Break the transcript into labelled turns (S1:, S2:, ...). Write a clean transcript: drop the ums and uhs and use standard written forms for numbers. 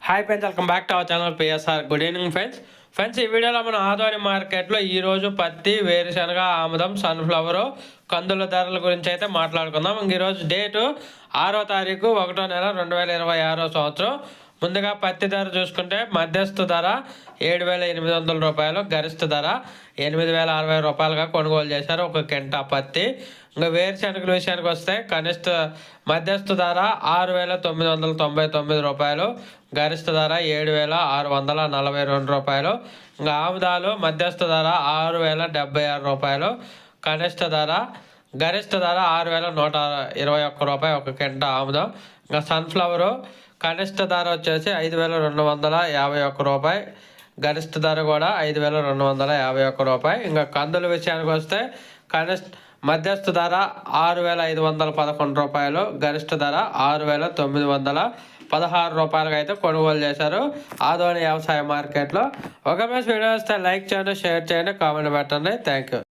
S1: Hi friends, welcome back to our channel PSR. Good evening friends ఈ వీడియోలో మనం ఆదోని మార్కెట్లో ఈరోజు పత్తి, వేరుశనగ, ఆముదం, సన్ఫ్లవరు, కందుల ధరల గురించి అయితే మాట్లాడుకుందాం. ఈరోజు డేటు 6వ తారీఖు 1వ నెల 2026 సంవత్సరం. ముందుగా పత్తి ధర చూసుకుంటే మధ్యస్థ ధర 7,800 రూపాయలు, గరిష్ట ధర 8,060 రూపాయలుగా కొనుగోలు చేశారు ఒక కెంటా పత్తి. ఇంకా వేరుశనగల విషయానికి వస్తే కనిష్ట మధ్యస్థ ధర 6,999 రూపాయలు, గరిష్ట ధర 7,642 రూపాయలు. ఇంకా ఆముదాలు మధ్యస్థ ధర 6,076 రూపాయలు, గరిష్ట ధర 6,121 రూపాయలు ఒక కెంటా ఆముదం. ఇంకా సన్ఫ్లవరు కనిష్ట ధర వచ్చేసి 5,251 రూపాయి, గరిష్ట ధర కూడా 5,251 రూపాయి. ఇంకా కందుల విషయానికి వస్తే మధ్యస్థ ధర 6,511 రూపాయలు, గరిష్ట ధర 6,916 రూపాయలుగా అయితే కొనుగోలు చేశారు ఆదోని వ్యవసాయ మార్కెట్లో. ఒక వీడియో వస్తే లైక్ చేయండి, షేర్ చేయండి, కామెంట్ పెట్టండి. Thank you.